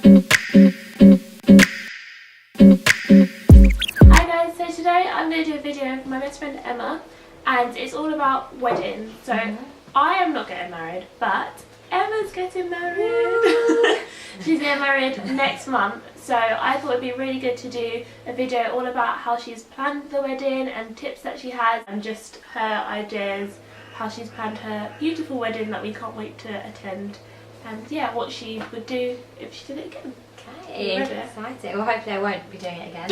Hi guys, so today I'm going to do a video for my best friend Emma, and it's all about weddings. So I am not getting married, but Emma's getting married. She's getting married next month, so I thought it'd be really good to do a video all about how she's planned the wedding and tips that she has and just her ideas, how she's planned her beautiful wedding that we can't wait to attend, and yeah, what she would do if she did it again. Okay, exciting. Well, hopefully I won't be doing it again.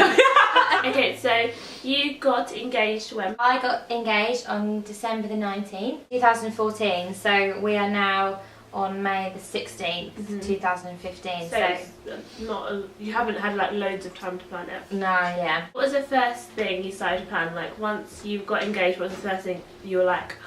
Okay, so you got engaged when? I got engaged on December the 19th, 2014, so we are now on May the 16th, 2015. So it's not you haven't had like loads of time to plan it? No, yeah. What was the first thing you started to plan? Like once you got engaged, what was the first thing you were like,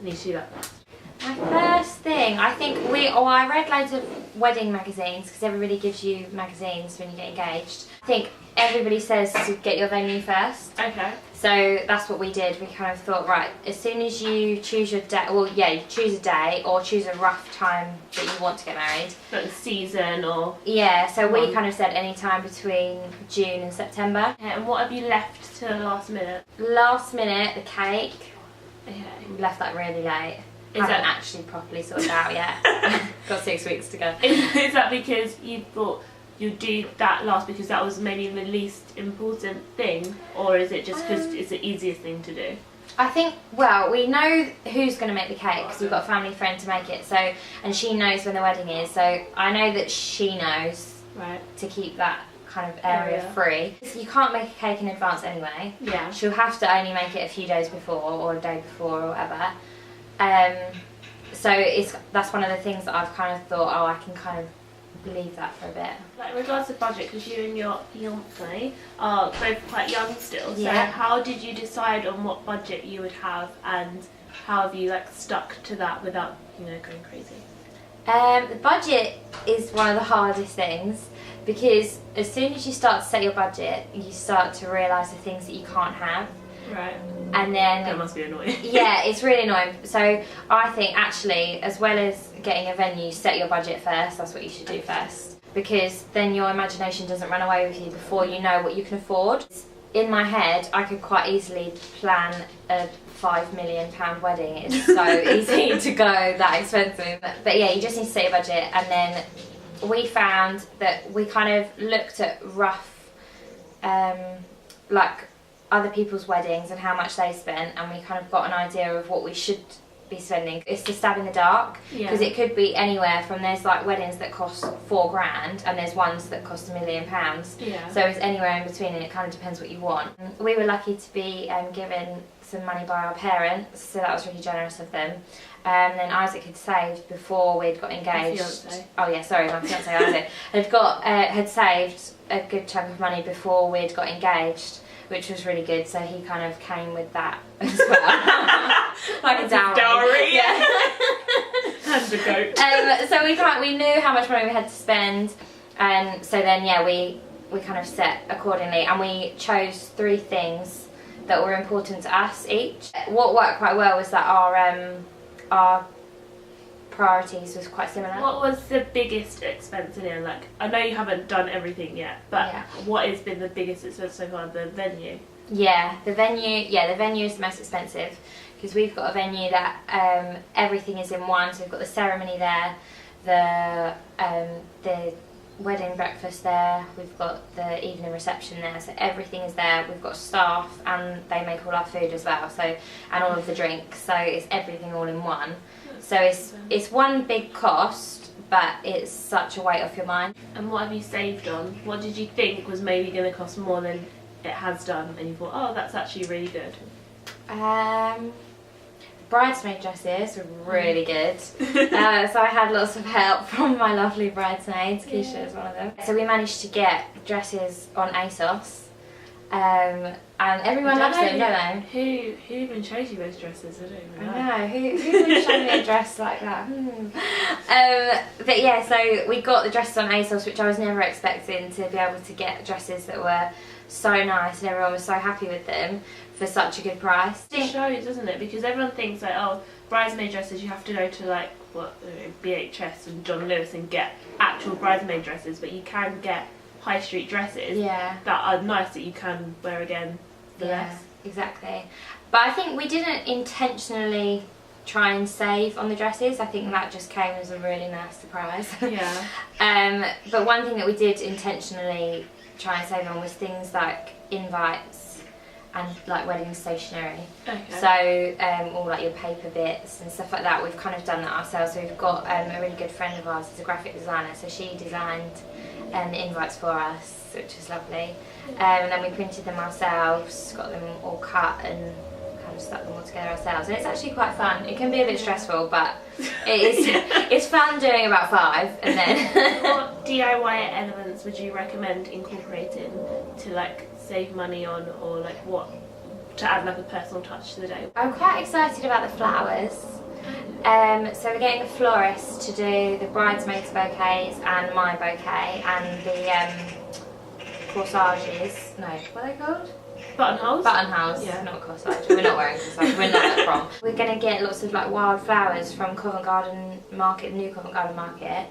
I need to do that first? My first thing, I think I read loads of wedding magazines because everybody gives you magazines when you get engaged. I think everybody says to get your venue first. Okay. So that's what we did. We kind of thought, right, as soon as you choose your day, well, yeah, you choose a day or choose a rough time that you want to get married. Like season or? Yeah, so we kind of said any time between June and September. Okay, and what have you left to the last minute? Last minute, the cake. Okay. We left that really late. Is Haven't that actually properly sorted out yet. Got 6 weeks to go. Is that because you thought you'd do that last because that was maybe the least important thing, or is it just because it's the easiest thing to do? I think, well, we know who's going to make the cake because we've got a family friend to make it, so, and she knows when the wedding is, so I know that she knows to keep that kind of area free. You can't make a cake in advance anyway. Yeah. She'll have to only make it a few days before or a day before or whatever. So that's one of the things that I've kind of thought, oh, I can kind of leave that for a bit. Like in regards to budget, because you and your fiance are both quite young still, so Yeah. how did you decide on what budget you would have, and how have you like stuck to that without, going crazy? The budget is one of the hardest things because as soon as you start to set your budget, you start to realise the things that you can't have. Right. And then That must be annoying. Yeah, it's really annoying. So I think actually, as well as getting a venue, set your budget first. That's what you should do first, because then your imagination doesn't run away with you before you know what you can afford. In my head, I could quite easily plan a £5 million wedding. It's so easy to go that expensive. But yeah, you just need to set your budget. And then we found that we kind of looked at rough, like other people's weddings and how much they spent, and we kind of got an idea of what we should be spending. It's to stab in the dark, because it could be anywhere from, there's like weddings that cost £4,000 and there's ones that cost £1 million. Yeah. So it's anywhere in between, and it kind of depends what you want. We were lucky to be given some money by our parents, so that was really generous of them. And then Isaac had saved before we'd got engaged. Oh yeah, sorry, my fiance Isaac had saved a good chunk of money before we'd got engaged, which was really good. So he kind of came with that as well, like a dowry. Yeah. And a goat. So we knew how much money we had to spend, and so then we kind of set accordingly, and we chose 3 things that were important to us each. What worked quite well was that our priorities was quite similar. What was the biggest expense in it? Like, I know you haven't done everything yet, but what has been the biggest expense so far? The venue? Yeah, the venue is the most expensive, because we've got a venue that everything is in one. So we've got the ceremony there, the wedding breakfast there, we've got the evening reception there, so everything is there. We've got staff and they make all our food as well, so, and all of the drinks, so it's everything all in one. So it's one big cost, but it's such a weight off your mind. And what have you saved on? What did you think was maybe going to cost more than it has done, and you thought, oh, that's actually really good? Bridesmaid dresses were really good. So I had lots of help from my lovely bridesmaids. Keisha is one of them. So we managed to get dresses on ASOS. And everyone loves them, don't they? Who even shows you those dresses? I don't even know. I know, who would show me a dress like that? But yeah, so we got the dresses on ASOS, which I was never expecting to be able to get dresses that were so nice and everyone was so happy with them for such a good price. It shows, doesn't it? Because everyone thinks like, oh, bridesmaid dresses, you have to go to like what, BHS and John Lewis and get actual bridesmaid dresses, but you can get high street dresses that are nice that you can wear again for less. Exactly. But I think we didn't intentionally try and save on the dresses. I think that just came as a really nice surprise. Yeah. But one thing that we did intentionally try and save on was things like invites and like wedding stationery. Okay. So all like your paper bits and stuff like that, we've kind of done that ourselves. So we've got a really good friend of ours who's a graphic designer, so she designed the invites for us, which was lovely. And then we printed them ourselves, got them all cut and kind of stuck them all together ourselves. And it's actually quite fun. It can be a bit stressful, but it is. It's fun doing about 5, and then. What DIY elements would you recommend incorporating to like save money on, or like what to add like a personal touch to the day? I'm quite excited about the flowers. So we're getting a florist to do the bridesmaids bouquets and my bouquet and the corsages. No, what are they called? Buttonholes? Buttonholes, yeah. Not corsage. We're not wearing corsage, we're not at prom. We're going to get lots of like wild flowers from Covent Garden Market, new Covent Garden Market.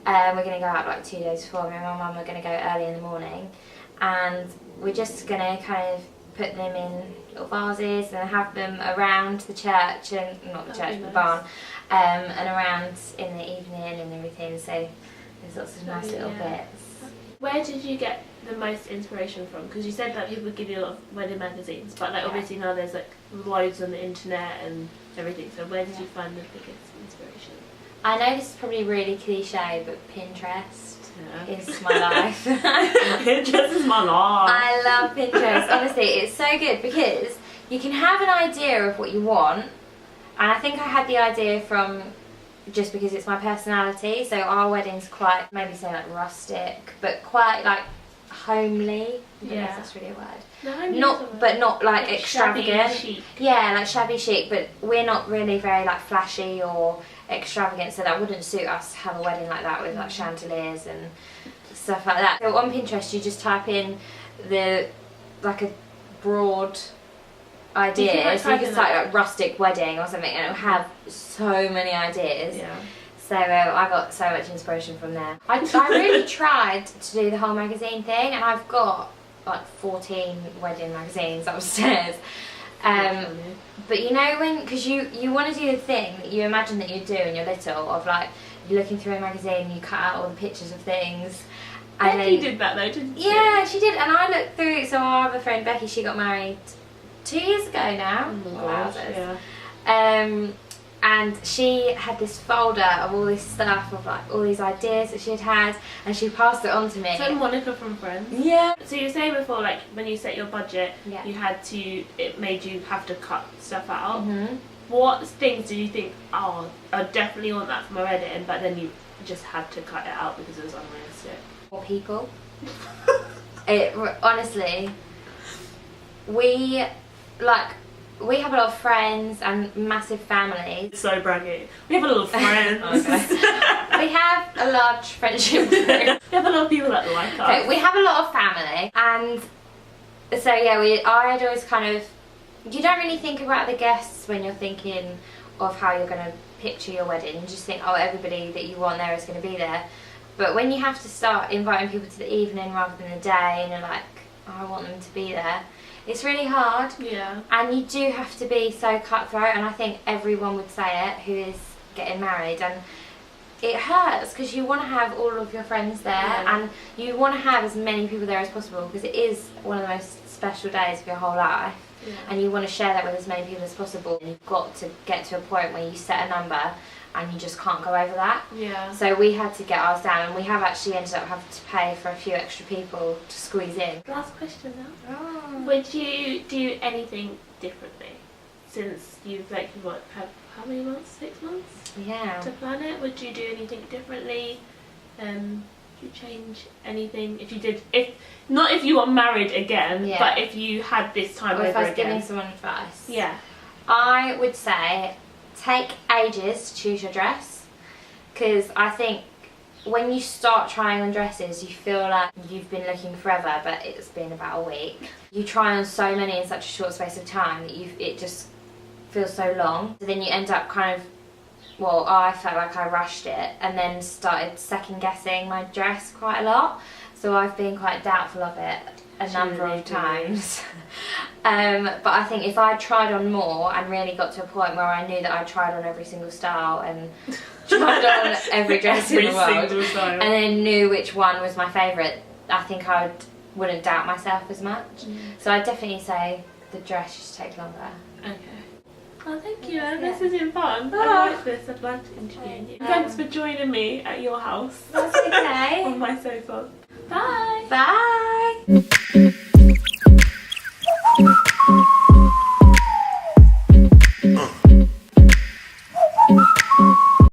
We're going to go out like 2 days before. Me and my mum are going to go early in the morning. And we're just going to kind of put them in little vases and have them around the church, and not the church, but the barn, and around in the evening and everything. So there's lots of nice little bits. Where did you get the most inspiration from? Because you said that people give you a lot of wedding magazines, but like obviously now there's like loads on the internet and everything. So where did you find the biggest inspiration? I know this is probably really cliche, but Pinterest is my life. Pinterest is my life. I love Pinterest. Honestly, it's so good because you can have an idea of what you want, and I think I had the idea from just because it's my personality. So our wedding's quite, maybe say like rustic, but quite like homely. I don't know if that's really a word. No, but not like extravagant. Shabby chic. Yeah, like shabby chic, but we're not really very like flashy or extravagant, so that wouldn't suit us to have a wedding like that with like chandeliers and stuff like that. So on Pinterest you just type in like a broad idea, so you can type like rustic wedding or something and it'll have so many ideas. Yeah. So I got so much inspiration from there. I really tried to do the whole magazine thing, and I've got like 14 wedding magazines upstairs. But you know when, because you want to do the thing that you imagine that you do when you're little, of like you're looking through a magazine, you cut out all the pictures of things. And Becky did that though, didn't she? Yeah, she did, and I looked through. So our other friend Becky, she got married 2 years ago now. Oh my gosh, yeah. And she had this folder of all this stuff, of like all these ideas that she had, and she passed it on to me. So Monica from Friends. Yeah. So you were saying before, like when you set your budget, Yeah. it made you have to cut stuff out. Mm-hmm. What things did you think, oh, I definitely want that for my wedding, but then you just had to cut it out because it was unrealistic? More people. Honestly, we have a lot of friends and massive families. So braggy. We have a lot of friends. We have a large friendship group. We have a lot of people that like us. Okay, we have a lot of family, and so yeah, I'd always kind of, you don't really think about the guests when you're thinking of how you're going to picture your wedding. You just think, oh, everybody that you want there is going to be there. But when you have to start inviting people to the evening rather than the day, and you're like, oh, I want them to be there, it's really hard. Yeah. And you do have to be so cutthroat, and I think everyone would say it who is getting married, and it hurts because you want to have all of your friends there, and you want to have as many people there as possible because it is one of the most special days of your whole life. Yeah. And you want to share that with as many people as possible, and you've got to get to a point where you set a number and you just can't go over that. Yeah. So we had to get ours down, and we have actually ended up having to pay for a few extra people to squeeze in. Last question now. Oh. Would you do anything differently since you've had how many months? 6 months? Yeah. To plan it? Would you do anything differently? Would you change anything if you did? Not if you were married again, but if you had this time or over if I was again. giving someone advice. Yeah. I would say take ages to choose your dress, because I think when you start trying on dresses you feel like you've been looking forever, but it's been about a week. You try on so many in such a short space of time that it just feels so long. So then you end up kind of well, I felt like I rushed it and then started second guessing my dress quite a lot. So I've been quite doubtful of it a number of times. But I think if I tried on more and really got to a point where I knew that I tried on every single style and tried on every dress in the world and then knew which one was my favourite, I think I wouldn't doubt myself as much. So I'd definitely say the dress should take longer. Okay. Well, thank you. This has been fun. I like this. I'd like to interview you. Thanks for joining me at your house. That's okay. On my sofa. Bye. Bye.